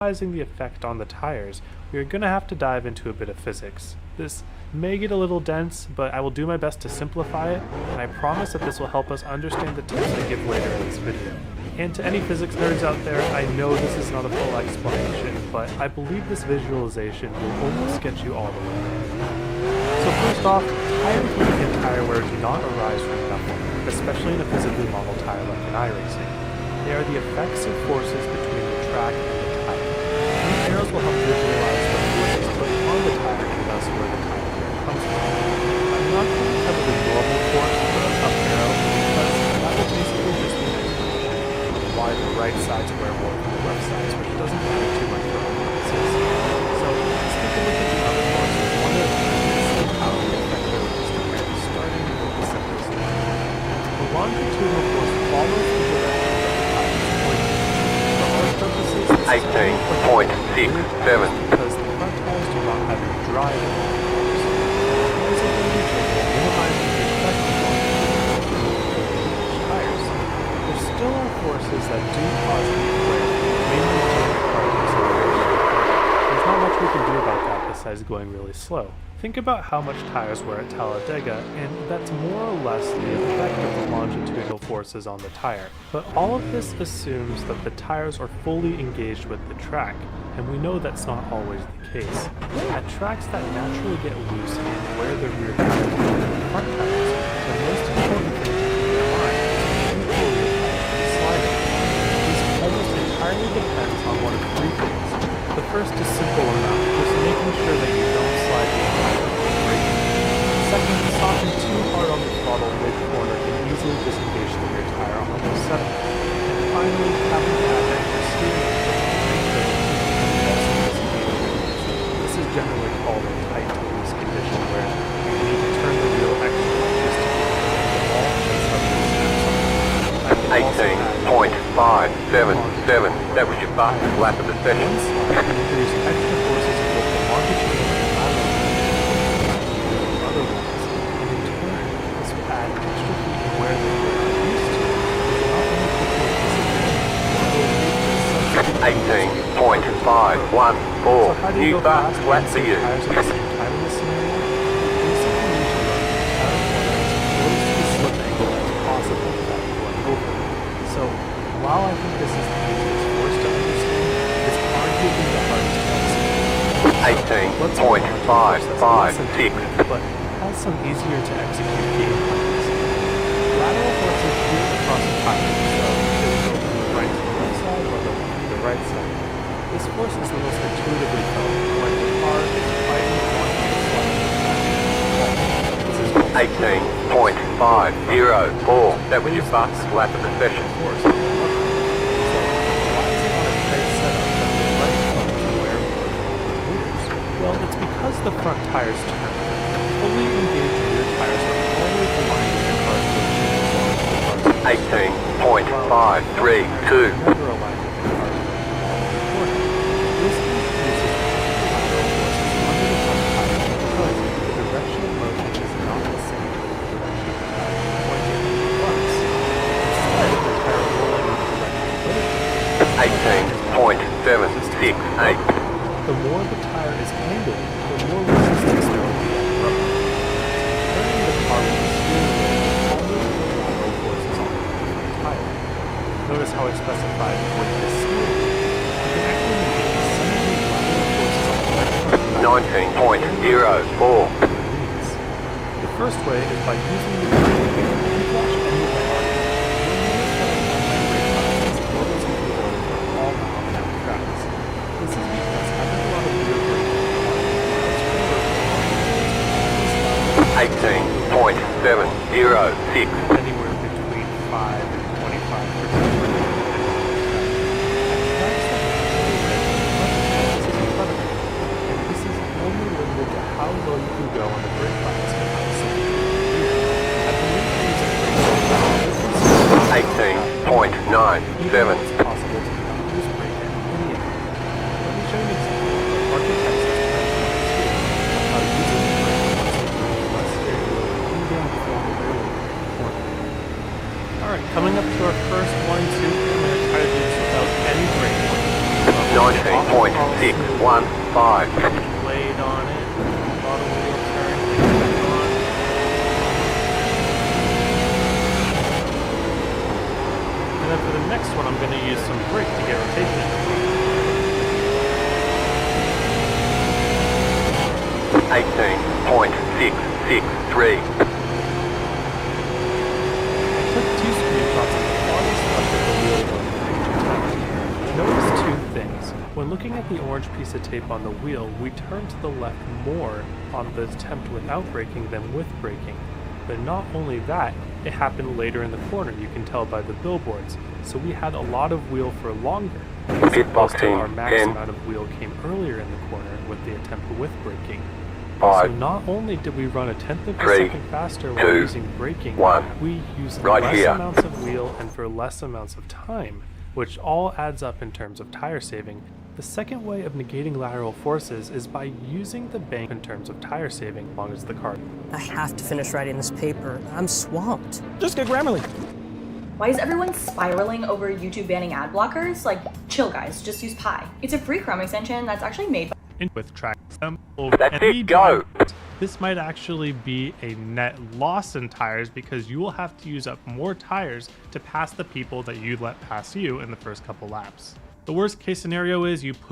Analyzing the effect on the tires, we are going to have to dive into a bit of physics. This may get a little dense, but I will do my best to simplify it, and I promise that this will help us understand the tips I give later in this video. And to any physics nerds out there, I know this is not a full explanation, but I believe this visualization will almost get you all the way there. So first off, tire heat and tire wear do not arise from nothing, especially in a physically modeled tire like an Iracing. They are the effects of forces between the track and the tire. These arrows will help visualize the forces put on the tire and thus where the tire wear comes from. I'm not going to cover the normal force for an up arrow because that will basically just be an explanation of why the right sides wear more than the left sides, which doesn't matter too much for our purposes. So let's take a look at the other forces. One of them is how they affect their resistance, starting with the simplest one. The longitudinal force follows the direction of the tire's pointing. For our purposes, this is 18.67 because the front tires do not have any driving force. As a neutral will minimize the effect of longitudinal tires. There still are forces that do cause heat wear, mainly due to current acceleration. There's not much we can do about that besides going really slow. Think about how much tires wear at Talladega, and that's more or less the effect of the longitudinal forces on the tire. But all of this assumes that the tires are fully engaged with the track, and we know that's not always the case. At tracks that naturally get loose and wear the rear tires more than the front tires, the most important thing to keep in mind is the rear tire is sliding. This almost entirely depends on one of three things. The first is simple enough, just making sure that you don't slide the tire before braking. Second, stopping too hard on the throttle mid-corner can easily disengage the rear tire on almost setup. And finally, having to add extra steering to make sure that you can also disengage the wheels. This is generally called a tight release condition where you need to turn the wheel extra just to keep the ball and suddenly snaps on. 18.577. That was your fastest lap of the session. One slide can introduce extra forces of both the longitudinal and lateral than other ones, and in turn, this will add extra heat where they were not used to, which will not only put you at disadvantage, but will lead to some 18.514. New fast lap for you. Tires at the same time in this scenario, we simply need to run the tire corner as close to the slip angle as possible without going over. So, while I think this is the easiest force to understand, it's arguably the hardest to execute. 18.556. But has some easier to execute game plans. Lateral forces shoot across the tire, so they go from the right to the left side or the left to the right side. This force is the most intuitively felt when the car is fighting one to slide back. This is 18.504. That was your fastest lap of the session. Force. So, why is it on a tight setup that the right front can wear more than the rears? Well, it's because the front tires turn. Fully engaged rear tires are always aligned with the car's rotation as long as the car's 18.532. never aligned with the car's rotation. This introduces lateral forces under the front tire because the direction of motion is not the same as the direction of the tire pointing once. Instead, the tire rolling in the direction of motion. 18.768. The more the tire is angled, the more resistance there will be on the rubber. Turning the car with the steering wheel always put lateral forces on the front tire. Notice how I specified with the steering wheel. You can actually negate some of these lateral forces on the right front tire. 19.04. The first way is by using the steering wheel. If you watch any of my arguments, you'll notice that I have my brake bias as low as we go for all mile-an-hour tracks. This is because having a lot of rear brake is 18.706. anywhere between 5 and 25%. And this is only limited to how low you can go on the brake bias and how simple you can do. At the new phase of brake bias, 18.97. it's possible to not use brake at any amount. Let me show you an example of architects of how using the brake bias will less steering wheel coming down the throttle early in the corner. Alright, coming up to our first 1-2, I'm going to try to do this without any brake. 19.5 Blade on it, bottom wheel turn, back on. And then for the next one, I'm going to use some brake to get rotation. 18.663. Took 2 screenshots of the farthest left of the wheel one to notice 2 things. When looking at the orange piece of tape on the wheel, we turned to the left more on the attempt without braking than with braking. But not only that, it happened later in the corner, you can tell by the billboards. So we had a lot of wheel for longer. As opposed to our max amount of wheel came earlier in the corner with the attempt with braking. So not only did we run a tenth of a second faster while using braking, we used less amounts of wheel and for less amounts of time, which all adds up in terms of tire saving. The second way of negating lateral forces is by using the bank in terms of tire saving as long as the car. I have to finish writing this paper. I'm swamped. Just get Grammarly. Why is everyone spiraling over YouTube banning ad blockers? Like, chill guys, just use Pi. It's a free Chrome extension that's actually made by With track That's it, go! This might actually be a net loss in tires because you will have to use up more tires to pass the people that you let pass you in the first couple laps. The worst case scenario is you put